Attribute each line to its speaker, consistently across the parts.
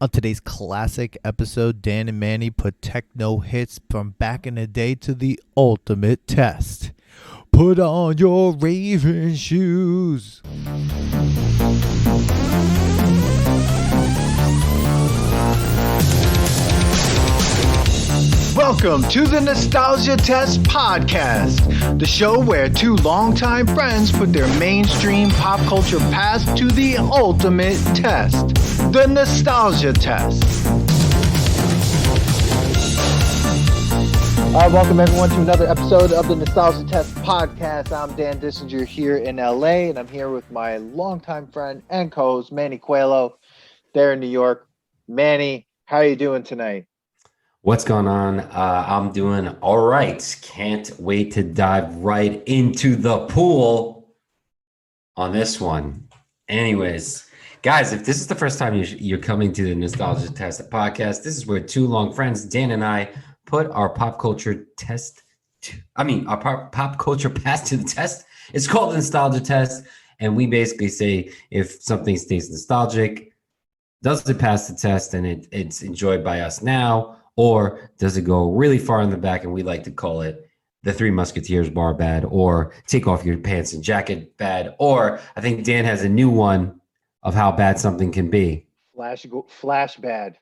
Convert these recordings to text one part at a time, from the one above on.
Speaker 1: On today's classic episode, Dan and Manny put techno hits from back in the day to the ultimate test. Put on your Raving shoes.
Speaker 2: Welcome to the Nostalgia Test Podcast, the show where two longtime friends put their mainstream pop culture past to the ultimate test, the Nostalgia Test. Welcome everyone to another episode of the Nostalgia Test Podcast. I'm Dan Dissinger here in LA, and I'm here with my longtime friend and co-host Manny Coelho there in New York. Manny, how are you doing tonight?
Speaker 3: What's going on? I'm doing all right. Can't wait to dive right into the pool on this one. Anyways, guys, if this is the first time you're coming to the Nostalgia Test podcast, this is where two long friends, Dan and I, put our pop culture past to the test. It's called the Nostalgia Test, and we basically say if something stays nostalgic, does it pass the test and it's enjoyed by us now? Or does it go really far in the back, and we like to call it the Three Musketeers bar bad, or take off your pants and jacket bad, or I think Dan has a new one of how bad something can be.
Speaker 2: Flash bad.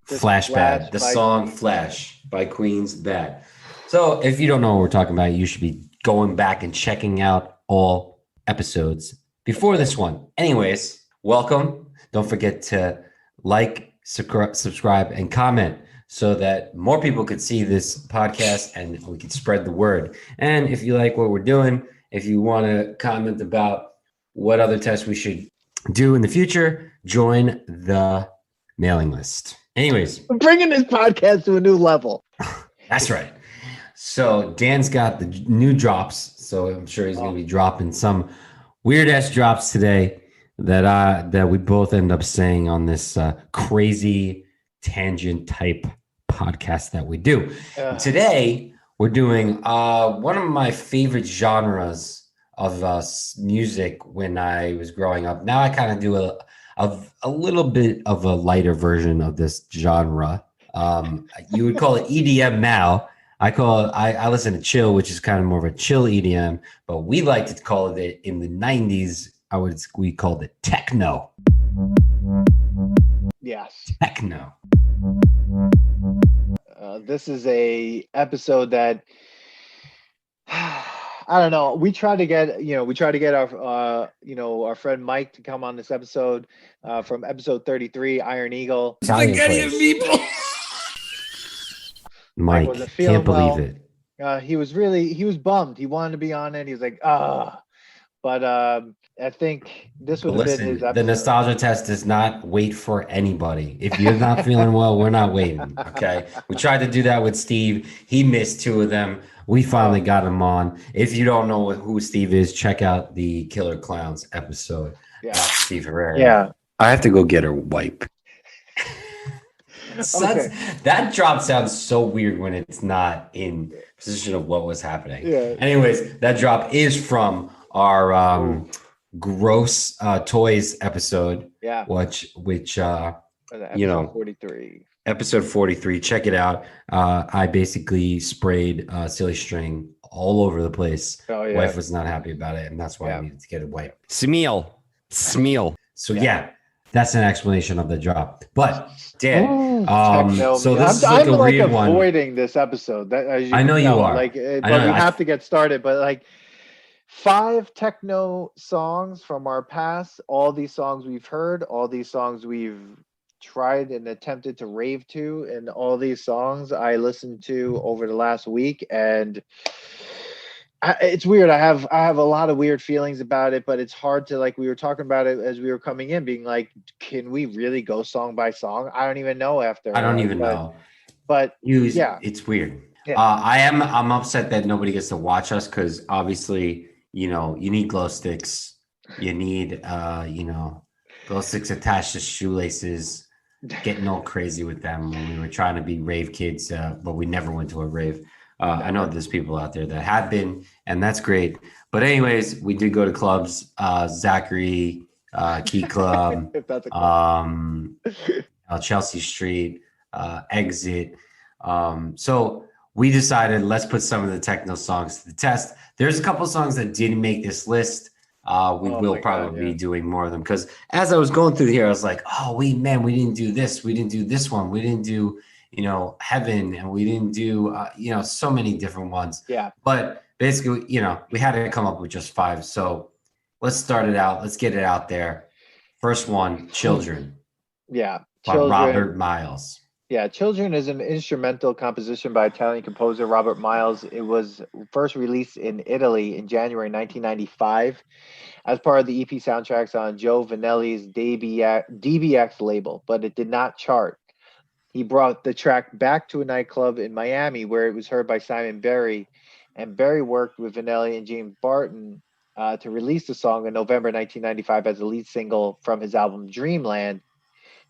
Speaker 3: Flash bad. The song Flash by Queen's Bad. So if you don't know what we're talking about, you should be going back and checking out all episodes before this one. Anyways, welcome. Don't forget to like, subscribe, and comment so that more people could see this podcast and we could spread the word. And if you like what we're doing, if you want to comment about what other tests we should do in the future, join the mailing list. Anyways.
Speaker 2: We're bringing this podcast to a new level.
Speaker 3: That's right. So Dan's got the new drops, so I'm sure he's going to be dropping some weird-ass drops today that we both end up saying on this crazy tangent type podcast that we do. Today, we're doing one of my favorite genres of music when I was growing up. Now I kind of do a little bit of a lighter version of this genre. You would call it EDM now. I listen to chill, which is kind of more of a chill EDM, but we like to call it in the 90s. We called it techno.
Speaker 2: Yes.
Speaker 3: Techno.
Speaker 2: This is a episode that I don't know. We try to get our friend Mike to come on this episode from episode 33, Iron Eagle.
Speaker 3: Mike can't believe it.
Speaker 2: He was bummed. He wanted to be on it. He was like, but I think this would have been his episode.
Speaker 3: The Nostalgia Test does not wait for anybody. If you're not feeling well, we're not waiting. Okay. We tried to do that with Steve. He missed two of them. We finally got him on. If you don't know who Steve is, check out the Killer Clowns episode.
Speaker 2: Yeah.
Speaker 3: Steve Herrera.
Speaker 2: Yeah.
Speaker 3: I have to go get her wipe.
Speaker 2: Okay.
Speaker 3: That drop sounds so weird when it's not in position of what was happening.
Speaker 2: Yeah.
Speaker 3: Anyways, that drop is from our gross toys episode.
Speaker 2: Yeah.
Speaker 3: Which
Speaker 2: episode 43.
Speaker 3: Episode 43. Check it out. I basically sprayed silly string all over the place.
Speaker 2: Oh yeah.
Speaker 3: Wife was not happy about it, and that's why I needed to get it wiped.
Speaker 4: Smeal.
Speaker 3: So yeah, that's an explanation of the drop. But Dan,
Speaker 2: so
Speaker 3: this is like
Speaker 2: I'm
Speaker 3: a weird one.
Speaker 2: Avoiding this episode.
Speaker 3: I know you are.
Speaker 2: But we have to get started. But like 5 techno songs from our past. All these songs we've heard. All these songs we've tried and attempted to rave to, and all these songs I listened to over the last week, and it's weird. I have a lot of weird feelings about it, but it's hard to, like, we were talking about it as we were coming in, being like, can we really go song by song? I don't even know after.
Speaker 3: I don't even know.
Speaker 2: But
Speaker 3: it's weird. Yeah. I'm upset that nobody gets to watch us, because obviously, you need glow sticks. You need glow sticks attached to shoelaces, getting all crazy with them when we were trying to be rave kids, but we never went to a rave. I know there's people out there that have been, and that's great. But anyways, we did go to clubs. Zachary Key Club,
Speaker 2: If that's a club.
Speaker 3: Chelsea Street, Exit. So we decided let's put some of the techno songs to the test. There's a couple songs that didn't make this list. We will probably be doing more of them because as I was going through here, I was like, oh, we didn't do this. We didn't do this one. We didn't do, Heaven, and we didn't do, so many different ones.
Speaker 2: Yeah.
Speaker 3: But basically, we had to come up with just 5. So let's start it out. Let's get it out there. First one, Children.
Speaker 2: Yeah.
Speaker 3: By Robert Miles.
Speaker 2: Yeah, Children is an instrumental composition by Italian composer Robert Miles. It was first released in Italy in January 1995 as part of the EP soundtracks on Joe Vanelli's DBX label, but it did not chart. He brought the track back to a nightclub in Miami where it was heard by Simon Berry, and Berry worked with Vanelli and James Barton to release the song in November 1995 as the lead single from his album Dreamland.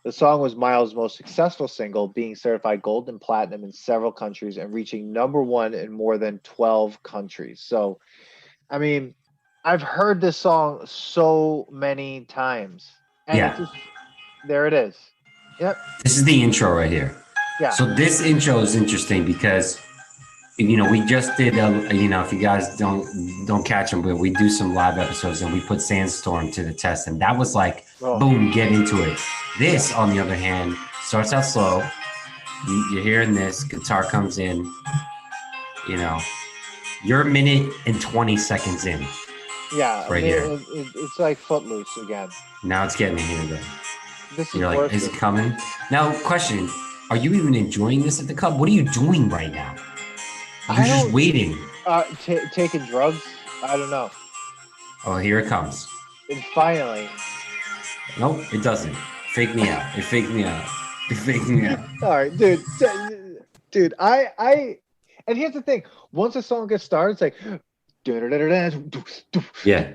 Speaker 2: The song was Miles' most successful single, being certified gold and platinum in several countries and reaching #1 in more than 12 countries. So, I mean, I've heard this song so many times. And there it is. Yep.
Speaker 3: This is the intro right here.
Speaker 2: Yeah.
Speaker 3: So this intro is interesting because, we just did, if you guys don't catch them, but we do some live episodes and we put Sandstorm to the test. And that was like, boom, get into it. This, on the other hand, starts out slow. You're hearing this, guitar comes in, you're a minute and 20 seconds in.
Speaker 2: Yeah.
Speaker 3: Right here.
Speaker 2: It's like Footloose again.
Speaker 3: Now it's getting here again.
Speaker 2: You're like,
Speaker 3: is it coming? Now, question, are you even enjoying this at the club? What are you doing right now? You're just waiting.
Speaker 2: Taking drugs? I don't know.
Speaker 3: Oh, here it comes.
Speaker 2: And finally.
Speaker 3: Nope, it doesn't. Fake me out. It faked me out. It faked me out.
Speaker 2: All right, dude. I. And here's the thing: once a song gets started, it's like,
Speaker 3: yeah.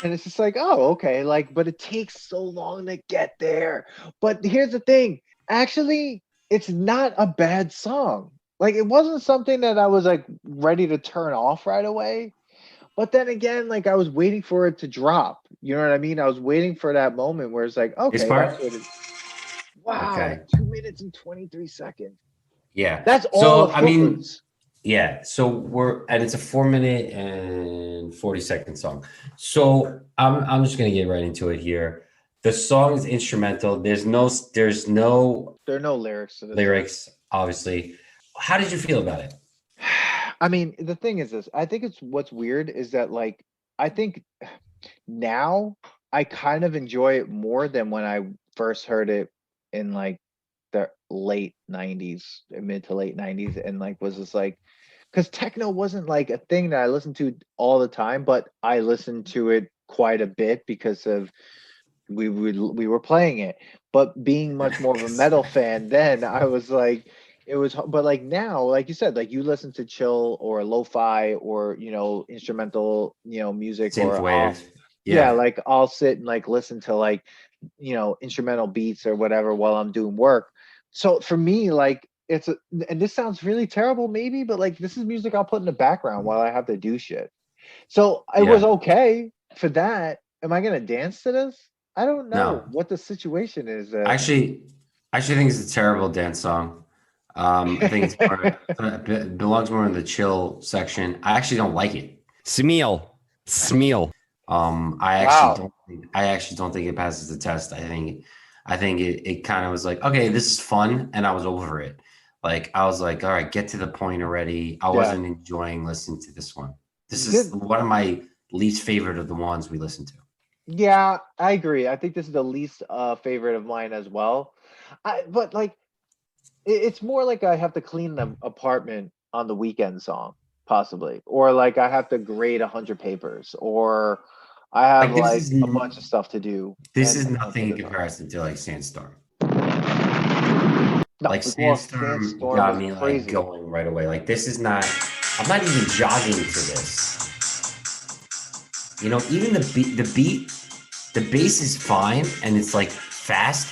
Speaker 2: And it's just like, oh, okay, but it takes so long to get there. But here's the thing: actually, it's not a bad song. It wasn't something that I was ready to turn off right away. But then again, I was waiting for it to drop. You know what I mean? I was waiting for that moment where it's like, okay, that's what it is. Wow,
Speaker 3: okay.
Speaker 2: 2 minutes and 23 seconds.
Speaker 3: Yeah.
Speaker 2: That's all.
Speaker 3: Yeah. So it's a 4 minute and 40-second song. So I'm just gonna get right into it here. The song is instrumental. There are no lyrics to this. Lyrics, obviously. How did you feel about it?
Speaker 2: I mean, the thing is this. I think what's weird is that I think now I kind of enjoy it more than when I first heard it in the late 90s, mid to late 90s, and was just because techno wasn't a thing that I listened to all the time, but I listened to it quite a bit because of we were playing it. But being much more of a metal fan then, I was it was, but now, like you said, you listen to chill or lo-fi or instrumental music
Speaker 3: synthwave.
Speaker 2: I'll sit and listen to instrumental beats or whatever while I'm doing work. So for me, and this sounds really terrible maybe, but this is music I'll put in the background while I have to do shit. So it was okay for that. Am I gonna dance to this? I don't know what the situation is.
Speaker 3: I actually think it's a terrible dance song. I think it belongs more in the chill section. I actually don't like it.
Speaker 4: Smeal.
Speaker 3: I actually don't think it passes the test. I think it kind of was okay, this is fun, and I was over it. I was all right, get to the point already. I wasn't enjoying listening to this one. This is one of my least favorite of the ones we listened to.
Speaker 2: Yeah, I agree. I think this is the least favorite of mine as well. But it's more I have to clean the apartment on the weekend song, possibly, or I have to grade 100 papers, or I have a bunch of stuff to do.
Speaker 3: This is nothing in comparison to Sandstorm.
Speaker 2: No,
Speaker 3: Sandstorm got me going right away. This is not. I'm not even jogging to this. Even the beat, the bass is fine and it's fast,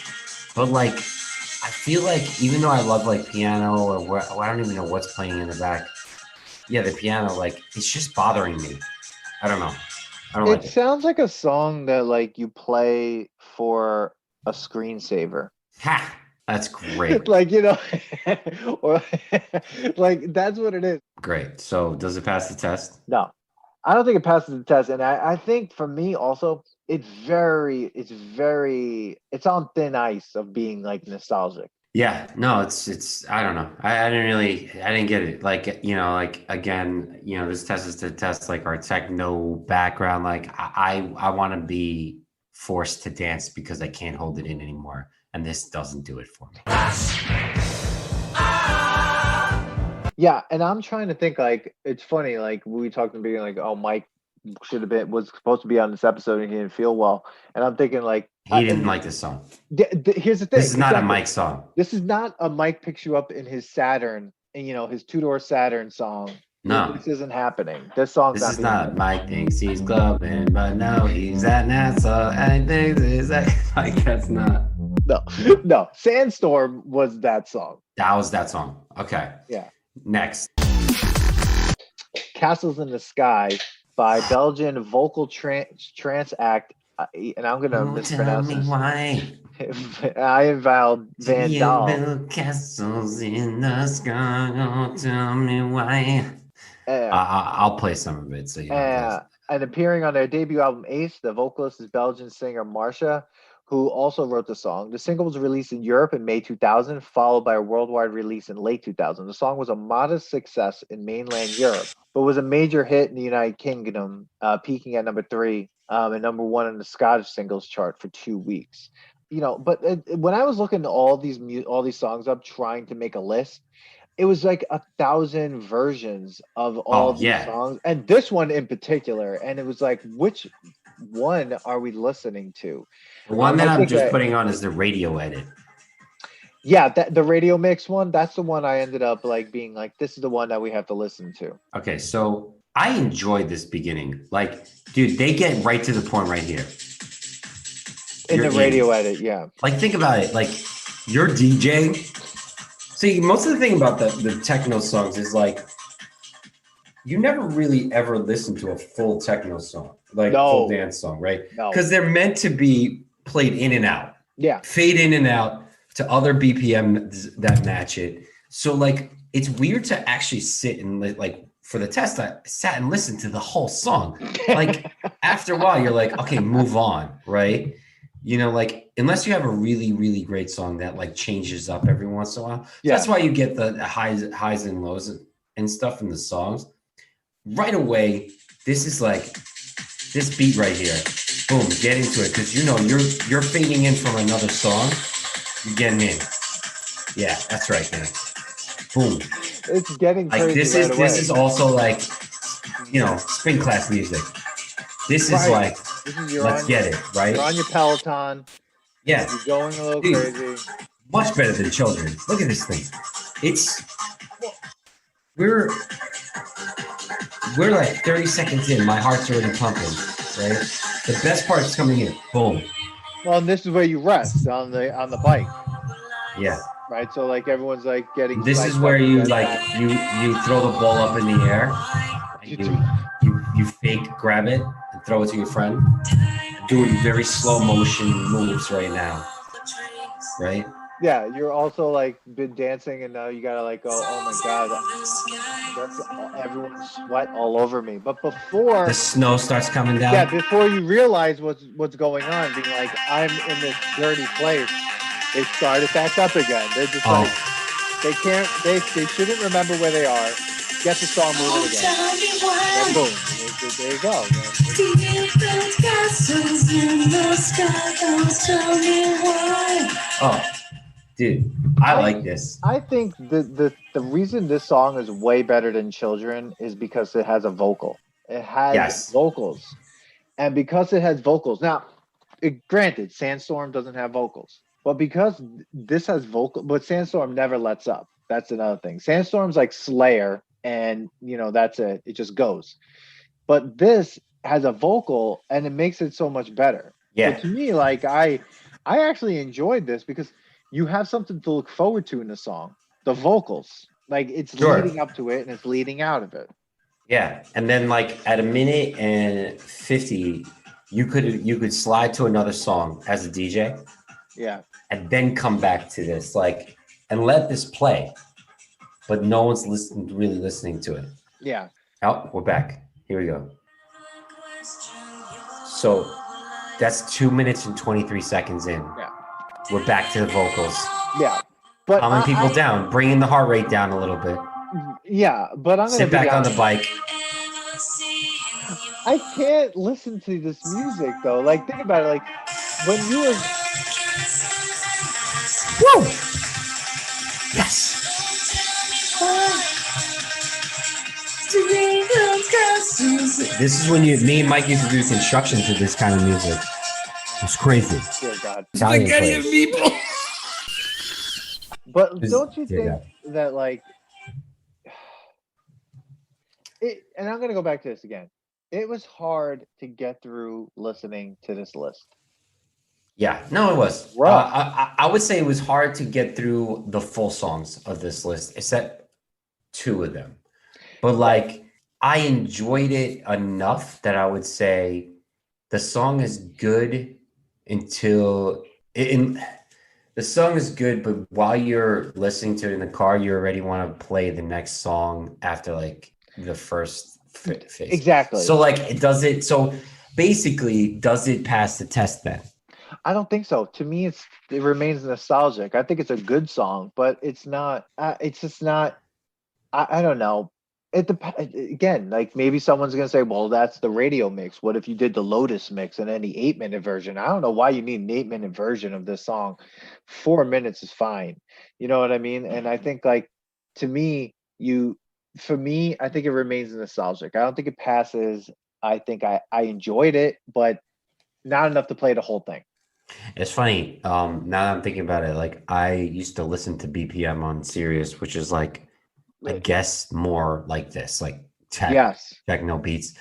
Speaker 3: but I feel even though I love piano or I don't even know what's playing in the back. Yeah, the piano, it's just bothering me. I don't know. I don't
Speaker 2: It
Speaker 3: like it.
Speaker 2: sounds like a song that like you play for a screensaver.
Speaker 3: Ha! That's great.
Speaker 2: Like, or like that's what it is.
Speaker 3: Great. So does it pass the test?
Speaker 2: No, I don't think it passes the test. And I think for me also, it's on thin ice of being like nostalgic.
Speaker 3: Yeah, no, it's I don't know. I didn't get it. Like, like again, this test is to test like our techno background. Like I want to be forced to dance because I can't hold it in anymore. And this doesn't do it for me.
Speaker 2: Yeah, and I'm trying to think like it's funny, like we talked in the beginning, like, oh, Mike was supposed to be on this episode and he didn't feel well. And I'm thinking like
Speaker 3: He didn't like this song.
Speaker 2: here's the thing.
Speaker 3: This is not a Mike song.
Speaker 2: This is not a Mike picks you up in his Saturn and his two-door Saturn song.
Speaker 3: No.
Speaker 2: This isn't happening. This song's
Speaker 3: This is not Mike thinks he's clubbing, but no, he's at NASA and thinks he's like that's not.
Speaker 2: No. Sandstorm was that song.
Speaker 3: That was that song. Okay.
Speaker 2: Yeah.
Speaker 3: Next.
Speaker 2: Castles in the Sky by Belgian vocal trance act, and I'm gonna mispronounce this.
Speaker 3: Why?
Speaker 2: Untitled Van Dahl.
Speaker 3: Build castles in the sky. Oh, tell me why. I'll play some of it. So
Speaker 2: and appearing on their debut album Ace, the vocalist is Belgian singer Marsha, who also wrote the song. The single was released in Europe in May 2000, followed by a worldwide release in late 2000. The song was a modest success in mainland Europe, but was a major hit in the United Kingdom, peaking at number 3 and number 1 in the Scottish singles chart for 2 weeks. But when I was looking at all these songs up, trying to make a list, it was like 1,000 versions of all these songs, and this one in particular. And it was like, which one are we listening to?
Speaker 3: The one that I'm just putting on is the radio edit.
Speaker 2: Yeah, the radio mix one. That's the one I ended up like being like, this is the one that we have to listen to.
Speaker 3: Okay, so I enjoyed this beginning. Like, dude, they get right to the point right here.
Speaker 2: In the radio edit, yeah.
Speaker 3: Like, think about it. Like, your DJ. See, most of the thing about the techno songs is like, you never really ever listen to a full techno song, like full dance song, right? Because they're meant to be played in and out.
Speaker 2: Yeah.
Speaker 3: Fade in and out to other BPM that match it. So like, it's weird to actually sit and like for the test, I sat and listened to the whole song. Like after a while, you're like, okay, move on, right? Like unless you have a really, really great song that like changes up every once in a while. So that's why you get the highs and lows and stuff in the songs. Right away, this is like this beat right here. Boom, get into it because you're fading in from another song. You're getting in. Yeah, that's right, man. Boom.
Speaker 2: It's getting
Speaker 3: like
Speaker 2: crazy
Speaker 3: this is also like spin class music. This is like let's get it right.
Speaker 2: You're on your Peloton.
Speaker 3: Yeah,
Speaker 2: you're going a little crazy.
Speaker 3: Much better than children. Look at this thing. We're like 30 seconds in. My heart's already pumping. Right. The best part's coming in. Boom.
Speaker 2: Well, and this is where you rest on the bike.
Speaker 3: Yeah.
Speaker 2: Right. So like everyone's like getting.
Speaker 3: This is where you like you throw the ball up in the air. You fake grab it and throw it to your friend. Doing very slow motion moves right now. Right.
Speaker 2: Yeah, you're also like been dancing and now you gotta like go, oh my god, that's everyone's sweat all over me. But before
Speaker 3: the snow starts coming down,
Speaker 2: yeah, before you realize what's going on, being like, I'm in this dirty place, they start it back up again. They're just like they shouldn't remember where they are. Get the song moving again. And boom, there you go.
Speaker 3: Oh. Dude, I like this.
Speaker 2: I think the reason this song is way better than Children is because it has a vocal. It has vocals. And because it has vocals. Now, granted, Sandstorm doesn't have vocals. But because this has vocal, but Sandstorm never lets up. That's another thing. Sandstorm's like Slayer, and that's it. It just goes. But this has a vocal, and it makes it so much better.
Speaker 3: Yeah.
Speaker 2: So to me, like I actually enjoyed this because you have something to look forward to in the song. The vocals, like it's leading up to it and it's leading out of it.
Speaker 3: Yeah, and then like at a minute and 50, you could slide to another song as a DJ
Speaker 2: Yeah.
Speaker 3: and then come back to this, like, and let this play, but no one's really listening to it.
Speaker 2: Yeah.
Speaker 3: Oh, we're back. Here we go. So that's 2 minutes and 23 seconds in.
Speaker 2: Yeah.
Speaker 3: We're back to the vocals.
Speaker 2: Yeah. But
Speaker 3: Calming people down, bringing the heart rate down a little bit.
Speaker 2: Yeah, but I'm gonna
Speaker 3: Sit back on the bike.
Speaker 2: I can't listen to this music though. Like, think about it. Like, when you were
Speaker 3: Woo! Yes. This is when me and Mike used to do construction to this kind of music. It's crazy.
Speaker 2: Dear God.
Speaker 3: Italian people.
Speaker 2: But don't you think that, like, it? And I'm gonna go back to this again. It was hard to get through listening to this list.
Speaker 3: Yeah, no, it was.
Speaker 2: Rough.
Speaker 3: I would say it was hard to get through the full songs of this list, except 2 of them. But like, I enjoyed it enough that I would say the song is good until the song is good, but while you're listening to it in the car, you already want to play the next song after like the first phase.
Speaker 2: Exactly.
Speaker 3: So like, does it pass the test then?
Speaker 2: I don't think so. To me, it remains nostalgic. I think it's a good song, but it's not. It's just not. I don't know. Again, like, maybe someone's gonna say, "Well, that's the radio mix. What if you did the Lotus mix and then the 8-minute version?" I don't know why you need an 8-minute version of this song. 4 minutes is fine. You know what I mean? And I think, like, for me, I think it remains nostalgic. I don't think it passes. I think I enjoyed it, but not enough to play the whole thing.
Speaker 3: It's funny. Now that I'm thinking about it, like, I used to listen to BPM on Sirius, which is like, I guess more like this, like techno beats.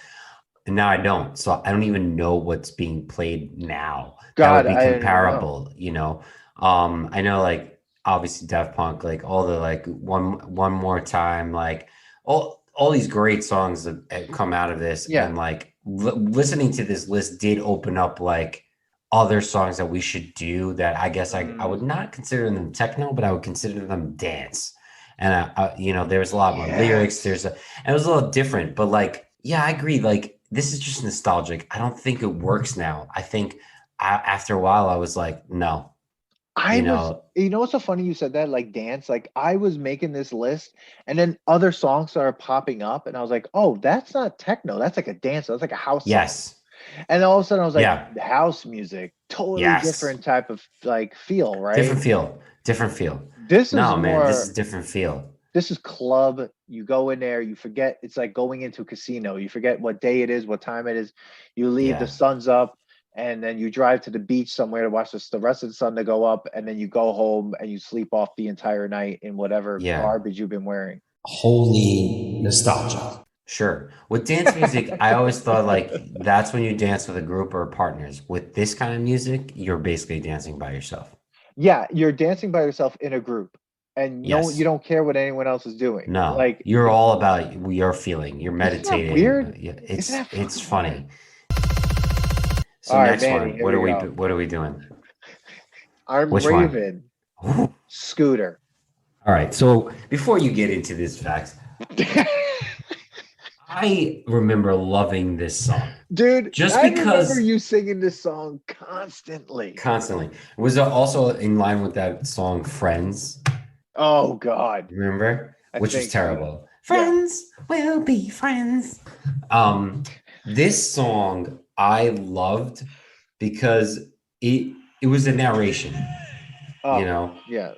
Speaker 3: And now I don't. So I don't even know what's being played now.
Speaker 2: God,
Speaker 3: that would be comparable, you know. I know, like, obviously Daft Punk, like all the like one more time, like all these great songs that come out of this.
Speaker 2: Yeah.
Speaker 3: And like listening to this list did open up like other songs that we should do that I guess I would not consider them techno, but I would consider them dance. And you know, there's a lot more lyrics. And it was a little different, but like, yeah, I agree. Like, this is just nostalgic. I don't think it works now. I think after a while, I was like, no.
Speaker 2: You know what's so funny you said that, like, dance. Like, I was making this list and then other songs started popping up and I was like, oh, that's not techno. That's like a dance. That's like a house song. And all of a sudden I was like, house music, totally different type of like feel, right?
Speaker 3: Different feel. This is different feel.
Speaker 2: This is club. You go in there, you forget. It's like going into a casino. You forget what day it is, what time it is. You leave, the sun's up, and then you drive to the beach somewhere to watch the rest of the sun to go up, and then you go home and you sleep off the entire night in whatever garbage you've been wearing.
Speaker 3: Holy nostalgia. Sure. With dance music, I always thought like that's when you dance with a group or partners. With this kind of music, you're basically dancing by yourself.
Speaker 2: Yeah, you're dancing by yourself in a group, and you don't care what anyone else is doing.
Speaker 3: No,
Speaker 2: like,
Speaker 3: you're all about your feeling. You're meditating.
Speaker 2: Weird.
Speaker 3: It's funny. So
Speaker 2: all
Speaker 3: next
Speaker 2: right, Manny,
Speaker 3: one, what are we doing?
Speaker 2: Which Raving. Scooter.
Speaker 3: All right. So before you get into this fact, I remember loving this song.
Speaker 2: Dude,
Speaker 3: I
Speaker 2: remember you singing this song constantly.
Speaker 3: It was also in line with that song Friends.
Speaker 2: Oh, God.
Speaker 3: Remember? Which was terrible.
Speaker 2: So.
Speaker 3: Friends will be friends. This song I loved because it was a narration. You know?
Speaker 2: Yeah.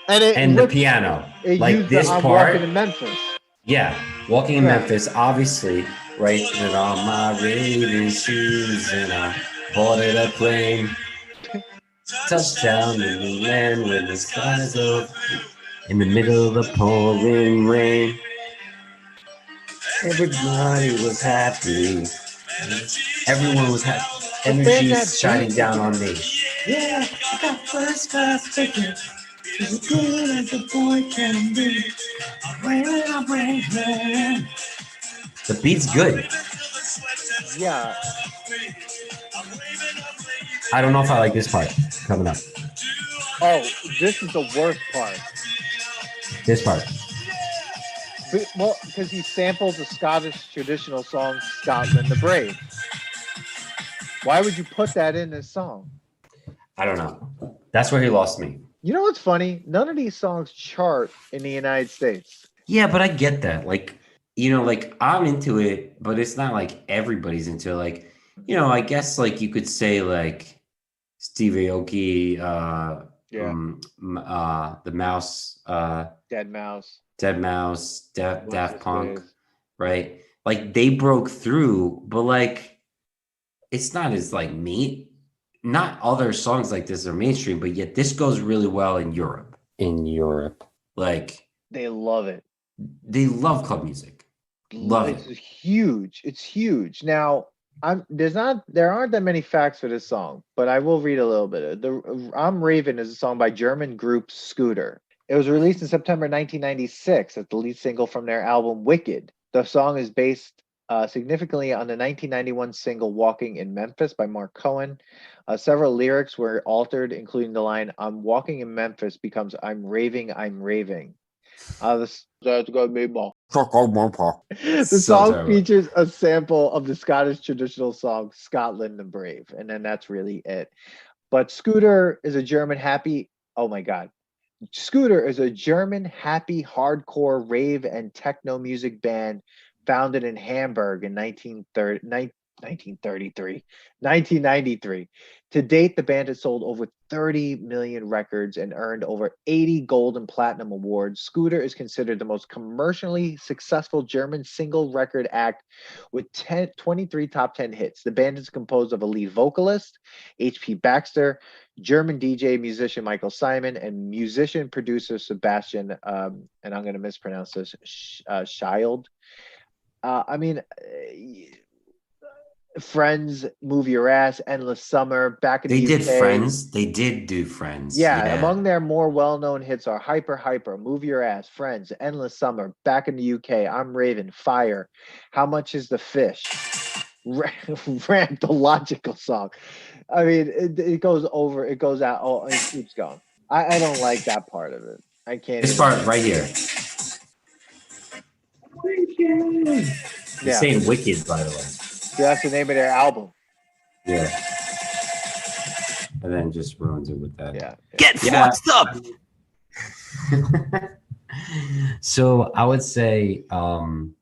Speaker 3: And the piano. Like this part.
Speaker 2: Walking in Memphis.
Speaker 3: Yeah. Walking in Memphis, obviously, right? With all my raving shoes and I boarded a plane. Touchdown in the land with the skies up in the middle of the pouring rain. Everybody was happy. Everyone was happy. Energy's shining down on me. Yeah, I got first class tickets. As good as a boy can be. I'm The beat's good.
Speaker 2: Yeah.
Speaker 3: I don't know if I like this part coming up.
Speaker 2: Oh, this is the worst part.
Speaker 3: This part.
Speaker 2: Well, because he samples the Scottish traditional song "Scotland the Brave." Why would you put that in this song?
Speaker 3: I don't know. That's where he lost me.
Speaker 2: You know what's funny? None of these songs chart in the United States.
Speaker 3: Yeah, but I get that. Like, like I'm into it, but it's not like everybody's into it. Like, I guess like you could say like Steve Aoki, the Mouse,
Speaker 2: Dead Mouse,
Speaker 3: Daft Punk, right? Like they broke through, but like it's not as like me. Not other songs like this are mainstream, but yet this goes really well in Europe. Like
Speaker 2: they love it.
Speaker 3: They love club music. Love it.
Speaker 2: It's huge. It's huge. Now, there aren't that many facts for this song, but I will read a little bit. I'm Raving is a song by German group Scooter. It was released in September 1996 as the lead single from their album Wicked. The song is based significantly on the 1991 single Walking in Memphis by Mark Cohen. Several lyrics were altered, including the line, "I'm walking in Memphis" becomes "I'm raving, I'm raving." The song features a sample of the Scottish traditional song "Scotland the Brave," and then that's really it. But Scooter is a German happy. Oh my God. Scooter is a German happy hardcore rave and techno music band founded in Hamburg in 1993. To date, the band has sold over 30 million records and earned over 80 gold and platinum awards. Scooter is considered the most commercially successful German single record act with 23 top 10 hits. The band is composed of a lead vocalist, H.P. Baxter, German DJ musician Michael Simon, and musician producer Sebastian, and I'm going to mispronounce this, Schild. Friends, Move Your Ass, Endless Summer, back in the UK.
Speaker 3: They did Friends. They did do Friends.
Speaker 2: Yeah, among their more well-known hits are Hyper, Move Your Ass, Friends, Endless Summer, Back in the UK, I'm Raving, Fire, How Much Is the Fish, Rant, the Logical Song. I mean, it goes over, it goes out, oh, it keeps going. I don't like that part of it. I can't.
Speaker 3: This part right here. They're saying Wicked, by the way.
Speaker 2: Yeah, that's the name of their album.
Speaker 3: Yeah. And then just ruins it with that.
Speaker 2: Yeah.
Speaker 4: Get fucked up.
Speaker 3: So I would say I don't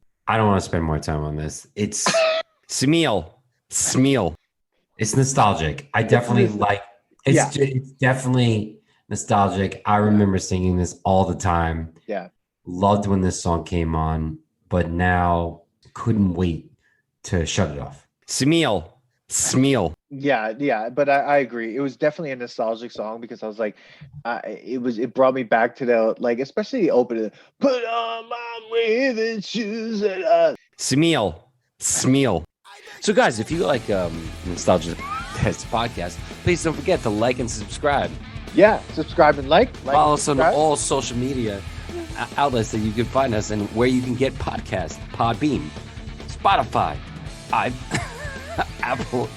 Speaker 3: want to spend more time on this. It's
Speaker 4: Smeal.
Speaker 3: It's nostalgic. I definitely like it's definitely nostalgic. I remember singing this all the time.
Speaker 2: Yeah.
Speaker 3: Loved when this song came on, but now couldn't wait to shut it off.
Speaker 4: Smeal.
Speaker 2: Yeah, but I agree. It was definitely a nostalgic song because I was like, it brought me back to the, like, especially the opening. Put on my raving shoes and
Speaker 4: Smeal. So guys, if you like Nostalgia Test podcast, please don't forget to like and subscribe.
Speaker 2: Yeah, subscribe and like.
Speaker 4: Follow us on all social media outlets that you can find us and where you can get podcasts: Podbean, Spotify, Apple.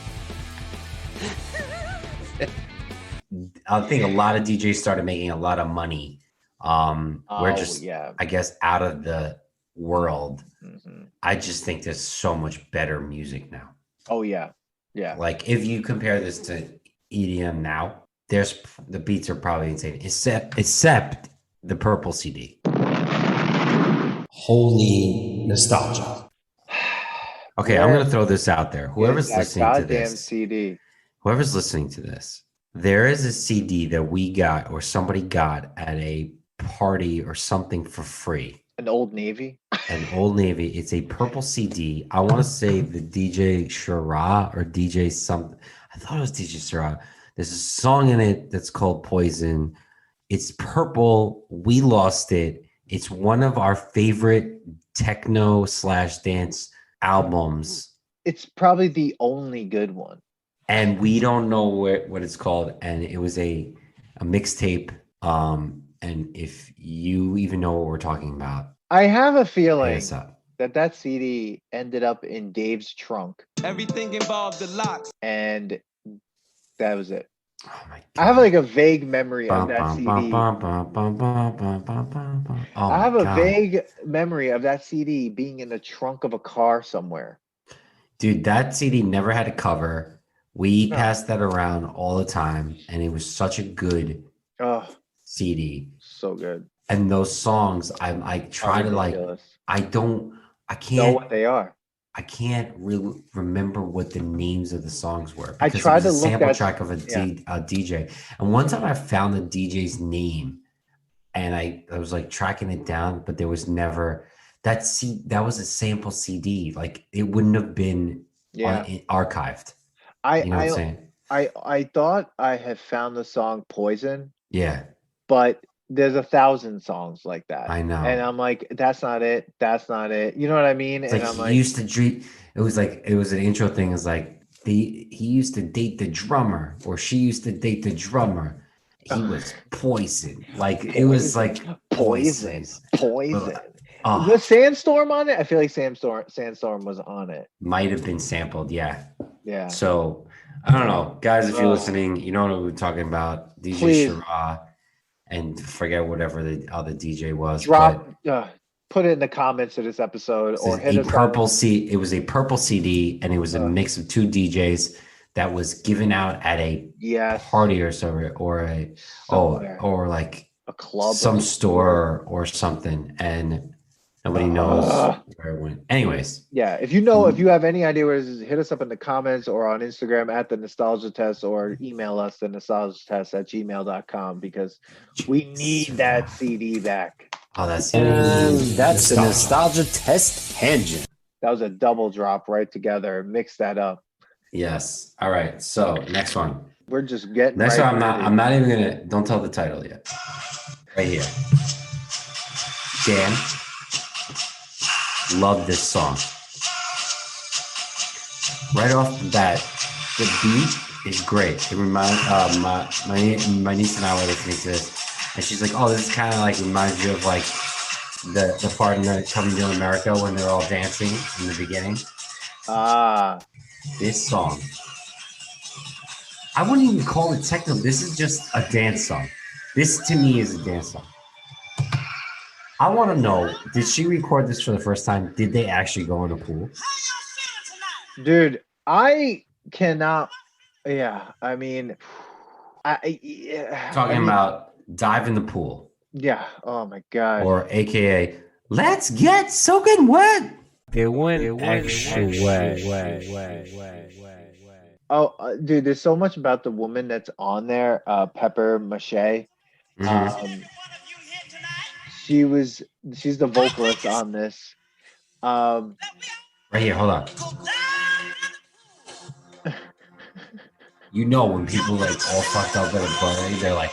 Speaker 3: I think a lot of DJs started making a lot of money. We're just, I guess, out of the world. Mm-hmm. I just think there's so much better music now.
Speaker 2: Oh yeah.
Speaker 3: Like if you compare this to EDM now, the beats are probably insane. Except the Purple CD. Holy nostalgia. Okay, I'm gonna throw this out there. Whoever's listening to this,
Speaker 2: CD.
Speaker 3: Whoever's listening to this, there is a CD that we got or somebody got at a party or something for free.
Speaker 2: An Old Navy.
Speaker 3: It's a purple CD. I want to say the DJ Shira or DJ something. I thought it was DJ Shira. There's a song in it that's called Poison. It's purple. We lost it. It's one of our favorite techno/dance albums.
Speaker 2: It's probably the only good one.
Speaker 3: And we don't know what it's called. And it was a mixtape. And if you even know what we're talking about,
Speaker 2: I have a feeling that CD ended up in Dave's trunk.
Speaker 5: Everything involved the locks.
Speaker 2: And that was it.
Speaker 3: Oh my God.
Speaker 2: I have like a vague memory of that CD.
Speaker 3: Oh
Speaker 2: I have
Speaker 3: my
Speaker 2: a
Speaker 3: God.
Speaker 2: vague memory of that CD being in the trunk of a car somewhere.
Speaker 3: Dude, that CD never had a cover. We
Speaker 2: No.
Speaker 3: passed that around all the time, and it was such a good
Speaker 2: Oh,
Speaker 3: CD.
Speaker 2: so good.
Speaker 3: And those songs, I try to like,
Speaker 2: Ridiculous.
Speaker 3: I
Speaker 2: Know
Speaker 3: can't
Speaker 2: what they are.
Speaker 3: I can't really remember what the names of the songs were
Speaker 2: I
Speaker 3: because
Speaker 2: tried
Speaker 3: it was
Speaker 2: to
Speaker 3: a
Speaker 2: look
Speaker 3: sample
Speaker 2: at-
Speaker 3: track of a DJ. And one time I found the DJ's name and I was like tracking it down, but there was never that was a sample CD. Like it wouldn't have been archived. You know what I'm saying?
Speaker 2: I thought I had found the song Poison,
Speaker 3: Yeah,
Speaker 2: but there's 1,000 songs like that.
Speaker 3: I know.
Speaker 2: And I'm like, that's not it. That's not it. You know what I mean?
Speaker 3: It's
Speaker 2: And
Speaker 3: like
Speaker 2: I'm
Speaker 3: he
Speaker 2: like,
Speaker 3: used to treat. It was an intro thing. It's like he used to date the drummer, or she used to date the drummer. He was poison. Like it was like
Speaker 2: Poison.
Speaker 3: Oh,
Speaker 2: Was Sandstorm on it? I feel like Sandstorm was on it.
Speaker 3: might have been sampled. Yeah.
Speaker 2: Yeah.
Speaker 3: So I don't know, guys. If you're listening, you know what we're talking about. DJ
Speaker 2: Please.
Speaker 3: Shira, and forget whatever the other DJ was.
Speaker 2: Put it in the comments of this episode or hit us
Speaker 3: purple CD. It was a purple CD, and it was a mix of two DJs that was given out at a party or so, or like
Speaker 2: a club,
Speaker 3: some store or something, and nobody knows where it went. Anyways,
Speaker 2: yeah. If you have any idea where this is, hit us up in the comments or on Instagram at the Nostalgia Test, or email us the nostalgiatest@gmail.com because we need that CD back.
Speaker 3: Oh, that's
Speaker 4: the Nostalgia Test tangent.
Speaker 2: That was a double drop right together. Mix that up.
Speaker 3: Yes. All right. So next one.
Speaker 2: We're just getting
Speaker 3: next
Speaker 2: right
Speaker 3: one. I'm not even gonna. Don't tell the title yet. Right here. Dan. Love this song. Right off the bat, the beat is great. It reminds my niece and I were listening to this. And she's like, "Oh, this is kind of like reminds you of like the part in the Coming to America when they're all dancing in the beginning." This song, I wouldn't even call it techno. This is just a dance song. This to me is a dance song. I want to know: did she record this for the first time? Did they actually go in a pool?
Speaker 2: Dude, I cannot. Yeah, I mean,
Speaker 3: talking about. Dive in the pool.
Speaker 2: Yeah. Oh my God.
Speaker 3: Or AKA, let's get soaking wet.
Speaker 4: It went extra wet.
Speaker 2: Oh, dude, there's so much about the woman that's on there. Pepper MaShay. She's the vocalist on this.
Speaker 3: Right here, hold on. You know when people like all fucked up at a party, they're like,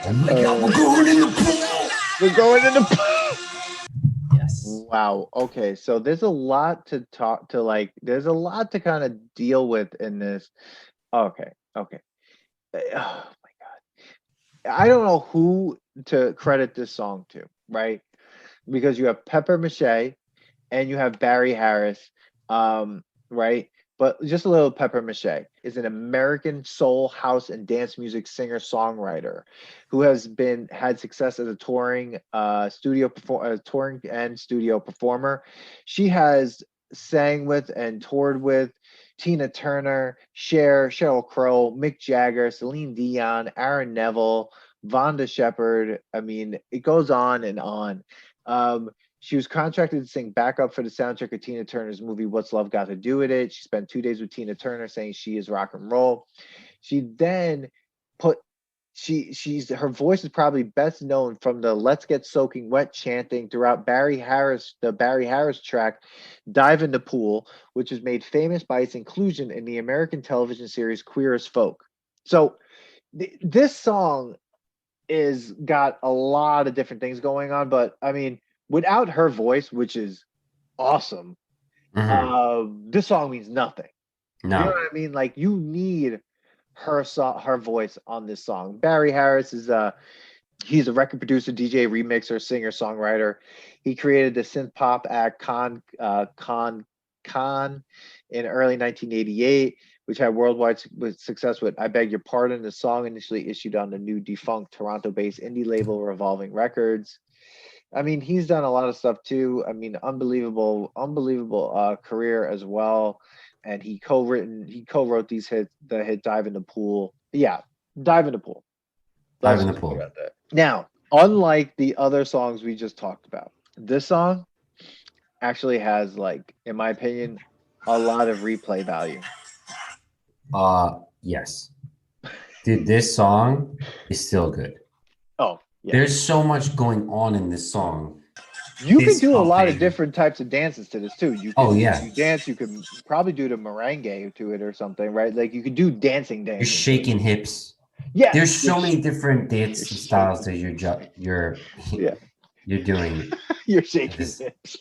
Speaker 3: "Oh my God, we're going in the pool!
Speaker 2: We're going in the pool!" Yes. Wow. Okay. So there's a lot to talk to. Like, there's a lot to kind of deal with in this. Okay. Oh my God. I don't know who to credit this song to, right? Because you have Pepper MaShay and you have Barry Harris, right? But just a little Pepper MaShay is an American soul, house, and dance music singer-songwriter who has had success as a touring studio performer. She has sang with and toured with Tina Turner, Cher, Sheryl Crow, Mick Jagger, Celine Dion, Aaron Neville, Vonda Shepard. I mean, it goes on and on. She was contracted to sing backup for the soundtrack of Tina Turner's movie What's Love Got to Do with It. She spent 2 days with Tina Turner saying she is rock and roll. She then her voice is probably best known from the Let's Get Soaking Wet chanting throughout the Barry Harris track Dive in the Pool, which was made famous by its inclusion in the American television series Queer as Folk. So this song is got a lot of different things going on, but I mean, without her voice, which is awesome, this song means nothing.
Speaker 3: No.
Speaker 2: You know what I mean? Like, you need her voice on this song. Barry Harris is He's a record producer, DJ, remixer, singer, songwriter. He created the synth pop act Con in early 1988, which had worldwide success with "I Beg Your Pardon." The song initially issued on the new defunct Toronto-based indie label Revolving Records. I mean, he's done a lot of stuff too. I mean, unbelievable career as well. And he co-wrote these hits, the hit "Dive in the Pool." Yeah, "Dive in the Pool."
Speaker 3: Dive in the Pool.
Speaker 2: Now, unlike the other songs we just talked about, this song actually has, like, in my opinion, a lot of replay value.
Speaker 3: Yes. Dude, this song is still good.
Speaker 2: Oh, yeah.
Speaker 3: There's so much going on in this song.
Speaker 2: You can do a lot of different types of dances to this too. You can,
Speaker 3: you
Speaker 2: dance. You could probably do the merengue to it or something, right? Like you could do dancing.
Speaker 3: You're shaking hips.
Speaker 2: Yeah,
Speaker 3: there's so many different dance styles that you're doing.
Speaker 2: You're shaking hips,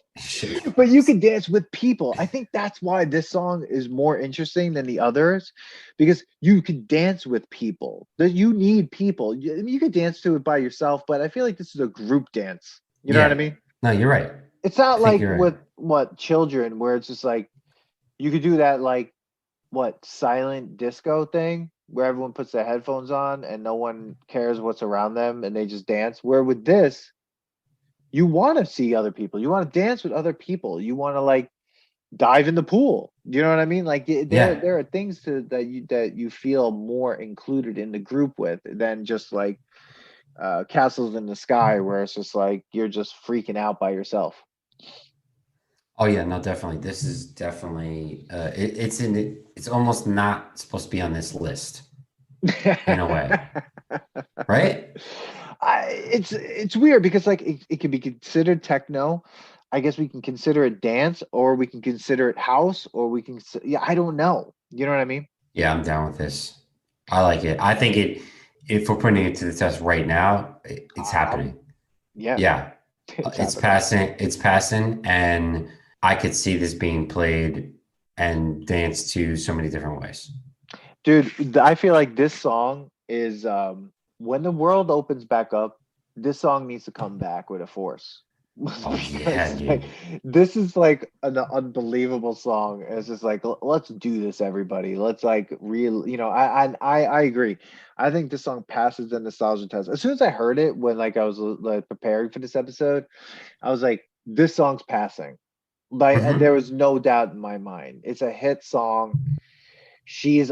Speaker 2: but you can dance with people. I think that's why this song is more interesting than the others, because you can dance with people. That you need people. You could dance to it by yourself, but I feel like this is a group dance. You know what I mean?
Speaker 3: No, you're right.
Speaker 2: It's not like with children where it's just like you could do that, like silent disco thing where everyone puts their headphones on and no one cares what's around them and they just dance. Where with this, you want to see other people. You want to dance with other people. You want to like dive in the pool. You know what I mean? Like there are things that you feel more included in the group with than just like Castles in the Sky, where it's just like you're just freaking out by yourself.
Speaker 3: Oh yeah, no, definitely. This is definitely it's almost not supposed to be on this list in a way, right?
Speaker 2: It's weird because like it can be considered techno. I guess we can consider it dance, or we can consider it house, or we can I don't know. You know what I mean?
Speaker 3: Yeah, I'm down with this. I like it. I think if we're putting it to the test right now, it's happening. Yeah. It's passing, and I could see this being played and danced to so many different ways.
Speaker 2: Dude, I feel like this song is when the world opens back up, this song needs to come back with a force.
Speaker 3: Oh yeah,
Speaker 2: like, this is like an unbelievable song. It's just like, let's do this, everybody. Let's like I agree. I think this song passes the nostalgia test. As soon as I heard it, when like I was like preparing for this episode, I was like, this song's passing. Like, and there was no doubt in my mind. It's a hit song. She's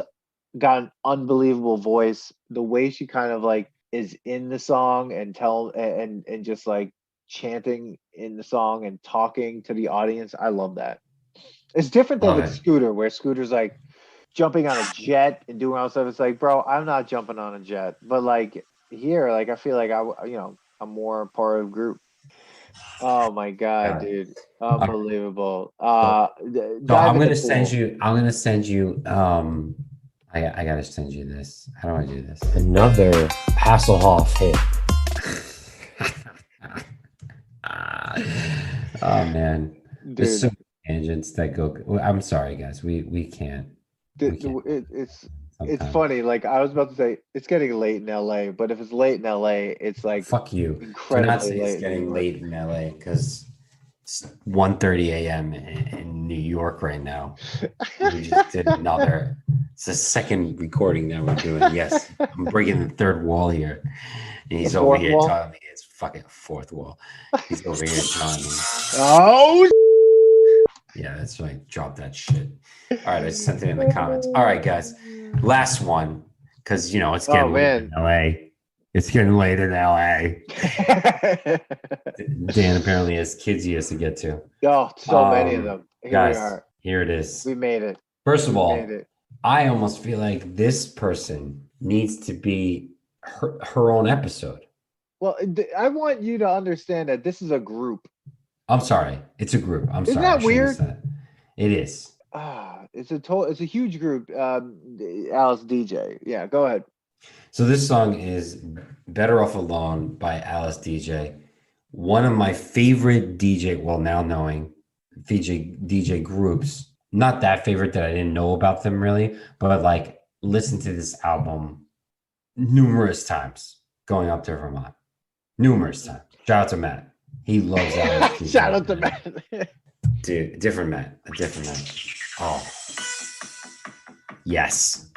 Speaker 2: got an unbelievable voice. The way she kind of like is in the song and just like chanting in the song and talking to the audience. I love that. It's different than with Scooter, where Scooter's like jumping on a jet and doing all stuff. It's like, bro, I'm not jumping on a jet. But like here, like I feel like I'm more part of group. Oh my god, dude. Unbelievable.
Speaker 3: I'm gonna send you I gotta send you this. How do I do this?
Speaker 4: Another Hasselhoff hit.
Speaker 3: Oh man, dude. There's so many tangents that go. I'm sorry, guys. We can't.
Speaker 2: It's funny. Like I was about to say, it's getting late in LA, but if it's late in LA, it's like
Speaker 3: fuck you.
Speaker 2: Incredibly
Speaker 3: not say it's getting late in LA because it's 1:30 a.m. in New York right now. We just did another. It's the second recording that we're doing. Yes, I'm breaking the third wall here. And he's over here telling me it's fucking fourth wall. He's over here telling me.
Speaker 2: Oh,
Speaker 3: yeah, that's right. Drop that shit. All right, I sent it in the comments. All right, guys. Last one, because it's getting late in LA. It's getting late in LA. Dan apparently has kids he has to get to.
Speaker 2: Oh, so many of them. Here
Speaker 3: guys,
Speaker 2: we are.
Speaker 3: Here it is.
Speaker 2: We made it.
Speaker 3: First of all, I almost feel like this person needs to be her own episode.
Speaker 2: Well, I want you to understand that this is a group.
Speaker 3: I'm sorry. It's a group. I'm
Speaker 2: Isn't
Speaker 3: sorry.
Speaker 2: Isn't that weird?
Speaker 3: It is.
Speaker 2: It's a huge group. Alice DJ. Yeah, go ahead.
Speaker 3: So this song is Better Off Alone by Alice DJ. One of my favorite now knowing DJ groups. Not that favorite that I didn't know about them really, but like listen to this album numerous times going up to Vermont. numerous times. Shout out to Matt. He loves that.
Speaker 2: Shout out to Matt.
Speaker 3: Dude, different Matt. A different Matt. Oh. Yes.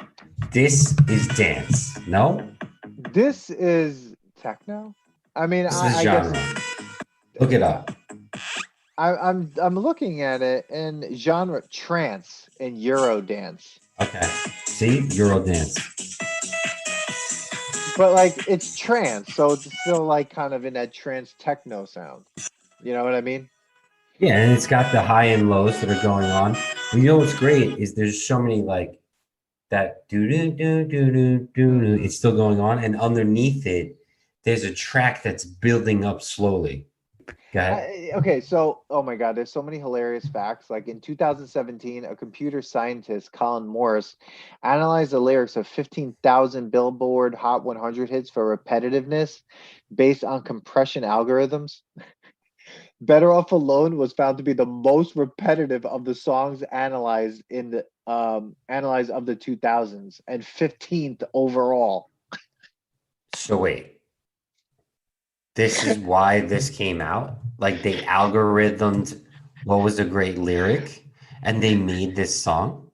Speaker 3: This is dance. No?
Speaker 2: This is techno. I mean,
Speaker 3: This is
Speaker 2: I
Speaker 3: genre.
Speaker 2: guess
Speaker 3: Look it up.
Speaker 2: I'm looking at it in genre trance and Euro dance.
Speaker 3: Okay. See? Euro dance.
Speaker 2: But like it's trance, so it's still like kind of in that trance techno sound. You know what I mean?
Speaker 3: Yeah, and it's got the high and lows that are going on. And you know what's great is there's so many like that do do do do do do. It's still going on, and underneath it, there's a track that's building up slowly. Go ahead.
Speaker 2: Okay, so oh my God, there's so many hilarious facts. Like in 2017, a computer scientist, Colin Morris, analyzed the lyrics of 15,000 Billboard Hot 100 hits for repetitiveness based on compression algorithms. Better Off Alone was found to be the most repetitive of the songs analyzed in the analyzed of the 2000s and 15th overall.
Speaker 3: So wait, this is why this came out? Like they algorithmed what was a great lyric and they made this song?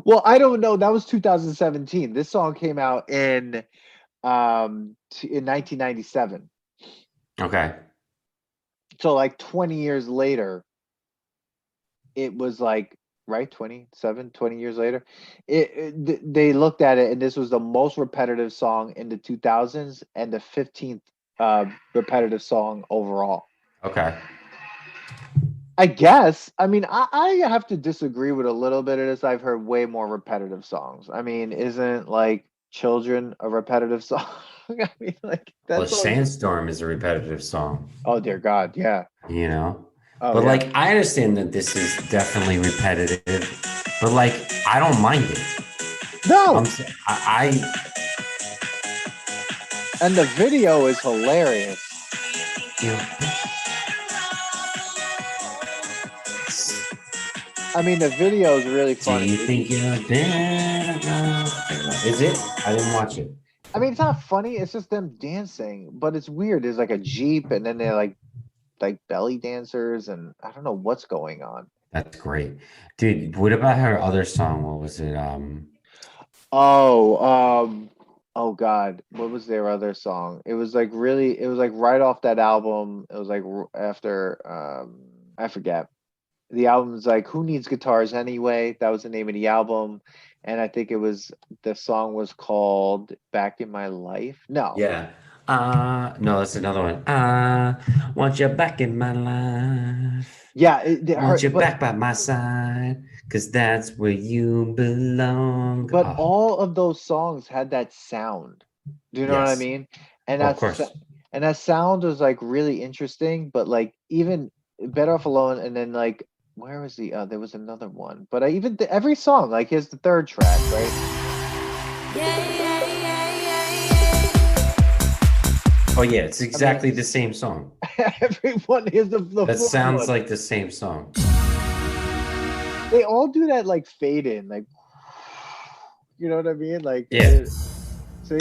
Speaker 2: Well, I don't know. That was 2017. This song came out in 1997.
Speaker 3: Okay.
Speaker 2: So like 20 years later, it was like right 20 years later they looked at it and this was the most repetitive song in the 2000s and the 15th repetitive song overall.
Speaker 3: Okay.
Speaker 2: I guess. I mean, I have to disagree with a little bit of this. I've heard way more repetitive songs. I mean, isn't like Children a repetitive song? I mean, like
Speaker 3: Well,
Speaker 2: that's all.
Speaker 3: Sandstorm is a repetitive song,
Speaker 2: Oh dear God, yeah.
Speaker 3: you know?
Speaker 2: Oh,
Speaker 3: But
Speaker 2: yeah.
Speaker 3: like I understand that this is definitely repetitive, but like I don't mind it.
Speaker 2: No, and the video is hilarious.
Speaker 3: You know,
Speaker 2: I mean, the video is really
Speaker 3: do
Speaker 2: funny.
Speaker 3: you think you're better? Is it? I didn't watch it.
Speaker 2: I mean, it's not funny. It's just them dancing, but it's weird. There's like a Jeep, and then they're like belly dancers, and I don't know what's going on.
Speaker 3: That's great, dude. What about her other song? What was it?
Speaker 2: Oh God, what was their other song? It was like really, it was like right off that album. It was like after, I forget. The album's like Who Needs Guitars Anyway? That was the name of the album. And I think the song was called Back in My Life. No.
Speaker 3: Yeah. No, that's another one. Want you back in my life.
Speaker 2: Yeah,
Speaker 3: Want you back by my side, cause that's where you belong.
Speaker 2: but
Speaker 3: Oh,
Speaker 2: all of those songs had that sound. Do you know what I
Speaker 3: yes.
Speaker 2: mean? And
Speaker 3: Of course.
Speaker 2: and that sound was like really interesting, but like even Better Off Alone, and then like where was there was another one, but every song, like here's the third track, right?
Speaker 3: Oh yeah, it's exactly the same song.
Speaker 2: Everyone is the
Speaker 3: That sounds like the same song.
Speaker 2: They all do that like fade in, like you know what I mean? Like
Speaker 3: Yeah.
Speaker 2: See?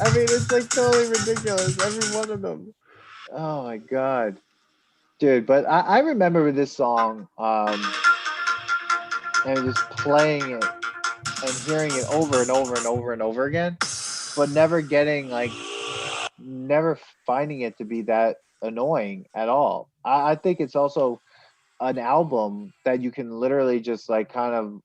Speaker 2: I mean, it's like totally ridiculous. Every one of them. Oh my God. Dude, but I remember this song and just playing it and hearing it over and over and over and over again, but never finding it to be that annoying at all. I think it's also an album that you can literally just like kind of,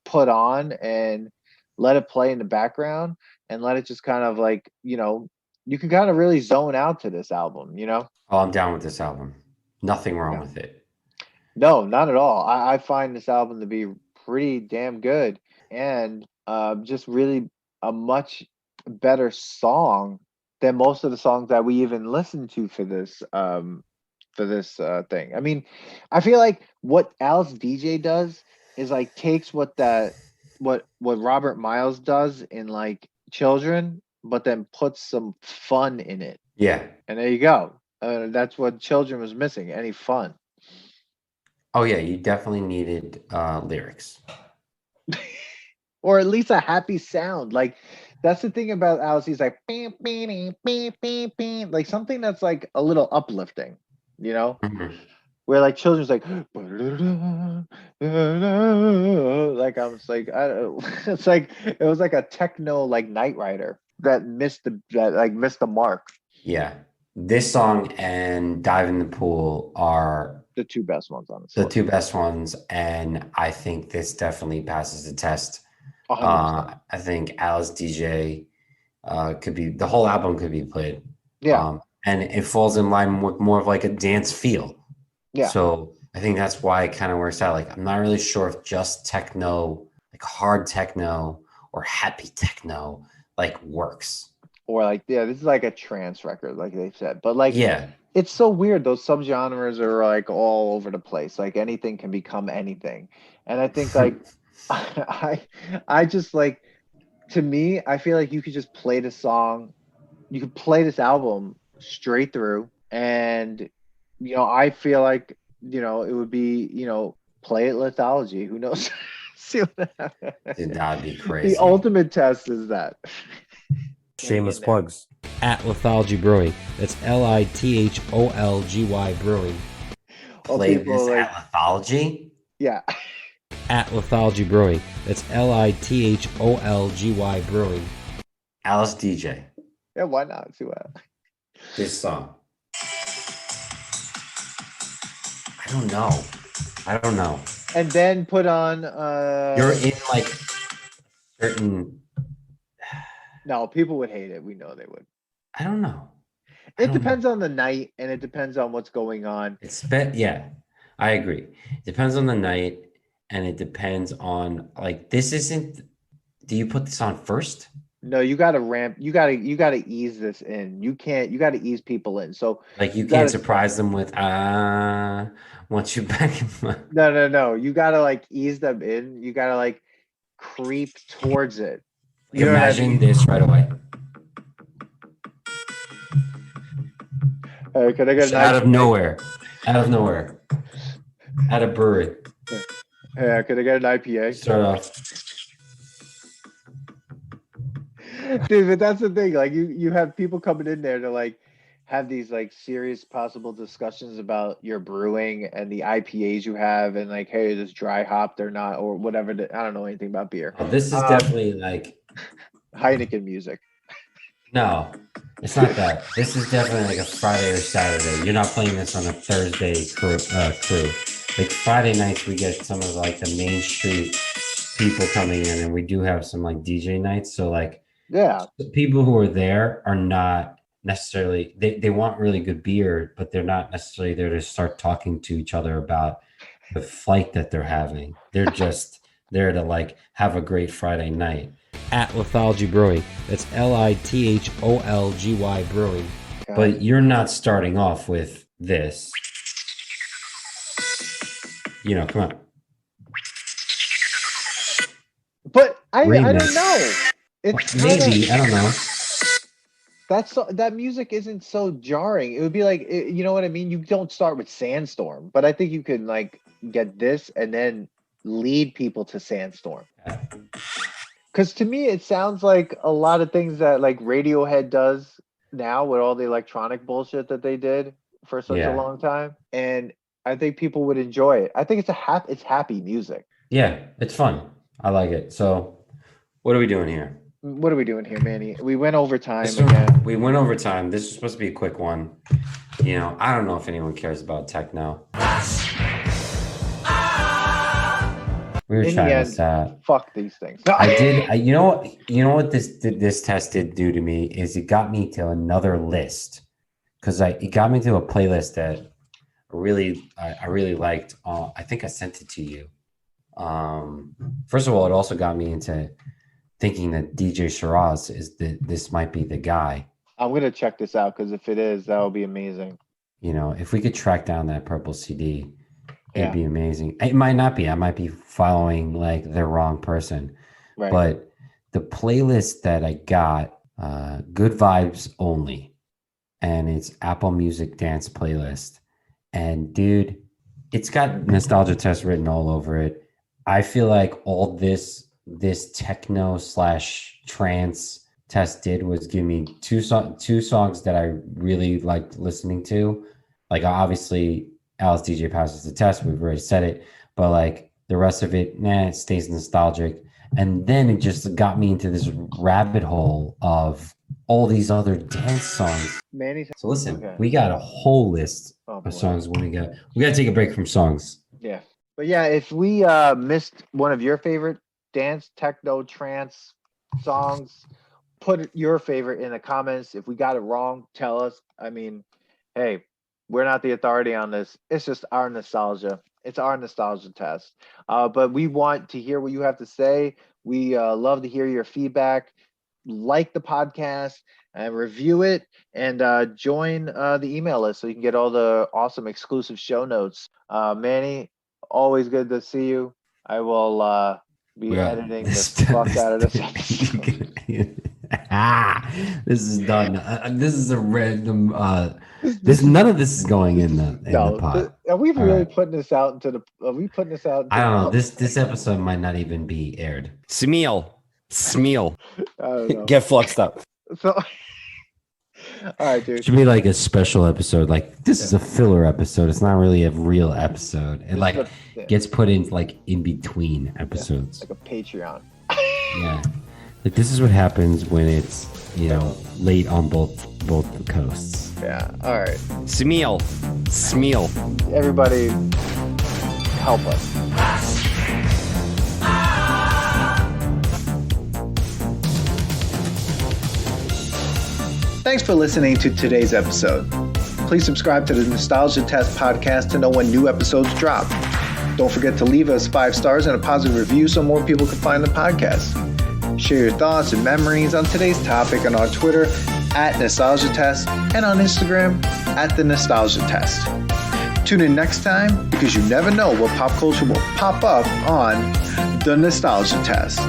Speaker 2: put on and let it play in the background and let it just kind of like, you can kind of really zone out to this album,
Speaker 3: Oh, I'm down with this album. Nothing wrong with it.
Speaker 2: No, not at all. I find this album to be pretty damn good and just really a much better song than most of the songs that we even listen to for this thing. I mean, I feel like what Alice DJ does is like takes what Robert Miles does in like Children, but then puts some fun in it.
Speaker 3: Yeah.
Speaker 2: And there you go. That's what Children was missing, any fun.
Speaker 3: Oh yeah, you definitely needed lyrics.
Speaker 2: or at least a happy sound. Like that's the thing about Alice. He's like beep, beep, beep, beep, beep, like something that's like a little uplifting, you know,
Speaker 3: Mhm.
Speaker 2: where like children's like like I was like I don't it's like it was like a techno like Night Rider that missed the mark.
Speaker 3: Yeah. This song and Dive in the Pool are
Speaker 2: The two best ones on the
Speaker 3: the
Speaker 2: song.
Speaker 3: two best ones, and I think this definitely passes the test.
Speaker 2: 100%.
Speaker 3: I think Alice DJ could be the whole album could be played.
Speaker 2: Yeah.
Speaker 3: And it falls in line with more of like a dance feel.
Speaker 2: Yeah.
Speaker 3: So I think that's why it kind of works out. Like I'm not really sure if just techno, like hard techno or happy techno, like works.
Speaker 2: Or like, yeah, this is like a trance record, like they said. But like
Speaker 3: Yeah.
Speaker 2: it's so weird. Those subgenres are like all over the place. Like anything can become anything. And I think like I I just like to me, I feel like you could just play the song, you could play this album straight through, and I feel like, it would be, play it lithology. Who knows? See what
Speaker 3: Dude, that'd be
Speaker 2: the
Speaker 3: crazy.
Speaker 2: ultimate test is that.
Speaker 4: Shameless plugs. At Lithology Brewing. That's LITHOLGY Brewing.
Speaker 3: Play
Speaker 2: people
Speaker 3: this
Speaker 2: like-
Speaker 3: at Lithology?
Speaker 2: Yeah.
Speaker 4: At Lithology Brewing. That's LITHOLGY Brewing.
Speaker 3: Alice DJ,
Speaker 2: Yeah, why not? See what?
Speaker 3: this song. I don't know.
Speaker 2: And then put on
Speaker 3: You're in like certain,
Speaker 2: no, people would hate it. We know they would.
Speaker 3: I don't know.
Speaker 2: It depends on the night, and it depends on what's going on.
Speaker 3: Yeah, I agree. It depends on the night, and it depends on like this isn't. Do you put this on first?
Speaker 2: No, you gotta ramp, you gotta ease this in. You gotta ease people in. So
Speaker 3: Like you
Speaker 2: You
Speaker 3: can't
Speaker 2: gotta-
Speaker 3: surprise them with once you back in my
Speaker 2: no. You gotta like ease them in. You gotta like creep towards it. You know what I
Speaker 3: imagine
Speaker 2: mean?
Speaker 3: this right away.
Speaker 2: Can I get an
Speaker 3: Out of
Speaker 2: IPA?
Speaker 3: nowhere. At a brewery.
Speaker 2: Yeah, can I get an IPA?
Speaker 3: Start off.
Speaker 2: Dude, but that's the thing. Like you have people coming in there to like have these like serious possible discussions about your brewing and the IPAs you have, and like, hey, this dry hopped or not, or whatever. I don't know anything about beer.
Speaker 3: Oh, this is definitely like
Speaker 2: Heineken music.
Speaker 3: no, it's not that. This is definitely like a Friday or Saturday. You're not playing this on a Thursday crew. Like Friday nights, we get some of like the Main Street people coming in, and we do have some like DJ nights. So like,
Speaker 2: Yeah.
Speaker 3: the people who are there are not necessarily they want really good beer, but they're not necessarily there to start talking to each other about the flight that they're having. They're just there to like have a great Friday night.
Speaker 4: At Lithology Brewing. That's LITHOLGY Brewing.
Speaker 3: But you're not starting off with this. Come on.
Speaker 2: But I don't
Speaker 3: Remix.
Speaker 2: know. It's
Speaker 3: Maybe, I don't know.
Speaker 2: that music isn't so jarring. It would be like, you know what I mean? You don't start with Sandstorm, but I think you could like get this and then lead people to Sandstorm. Because to me, it sounds like a lot of things that like Radiohead does now with all the electronic bullshit that they did for such a long time, and I think people would enjoy it. I think it's happy music.
Speaker 3: Yeah, it's fun. I like it. So, what are we doing here?
Speaker 2: What are we doing here, Manny? We went overtime
Speaker 3: This
Speaker 2: again.
Speaker 3: one, we went over time. This is supposed to be a quick one. I don't know if anyone cares about techno. We were
Speaker 2: In the
Speaker 3: trying
Speaker 2: end,
Speaker 3: this out.
Speaker 2: fuck these things.
Speaker 3: I did. You know what this test did do to me is it got me to another list because it got me to a playlist that I really liked. I think I sent it to you. First of all, it also got me into thinking that DJ Shiraz this might be the guy.
Speaker 2: I'm gonna check this out because if it is, that will be amazing.
Speaker 3: If we could track down that purple CD,
Speaker 2: Yeah.
Speaker 3: it'd be amazing. It might not be. I might be following like the wrong person.
Speaker 2: Right.
Speaker 3: But the playlist that I got, Good Vibes Only, and it's Apple Music Dance playlist. And dude, it's got Nostalgia Test written all over it. I feel like all this this techno / trance test did was give me two songs that I really liked listening to. Like obviously Alice DJ passes the test. We've already said it, but like the rest of it, it stays nostalgic. And then it just got me into this rabbit hole of all these other dance songs.
Speaker 2: Manny.
Speaker 3: So listen, we got a whole list of songs. We got to take a break from songs.
Speaker 2: Yeah, but yeah, if we missed one of your favorite dance, techno, trance songs, put your favorite in the comments. If we got it wrong, tell us. I mean, hey, we're not the authority on this. It's just our nostalgia. It's our nostalgia test. But we want to hear what you have to say. We love to hear your feedback. Like the podcast and review it, and join the email list so you can get all the awesome exclusive show notes. Manny, always good to see you. I will be editing the fuck out of this episode.
Speaker 3: This is done. This is a random. None of this is going in the pod.
Speaker 2: Are we really putting this out into the? Are we putting this out?
Speaker 3: I don't know. This episode might not even be aired.
Speaker 4: Smeal.
Speaker 1: Get fluxed up.
Speaker 2: So, all right, dude.
Speaker 3: It should be like a special episode. Like this is a filler episode. It's not really a real episode. It like gets put in like in between episodes.
Speaker 2: Like a Patreon.
Speaker 3: Yeah. Like this is what happens when it's late on both coasts.
Speaker 2: Yeah. All right.
Speaker 4: Smeal.
Speaker 2: Everybody, help us. Thanks for listening to today's episode. Please subscribe to the Nostalgia Test podcast to know when new episodes drop. Don't forget to leave us 5 stars and a positive review so more people can find the podcast. Share your thoughts and memories on today's topic on our Twitter @NostalgiaTest and on Instagram @TheNostalgiaTest. Tune in next time because you never know what pop culture will pop up on The Nostalgia Test.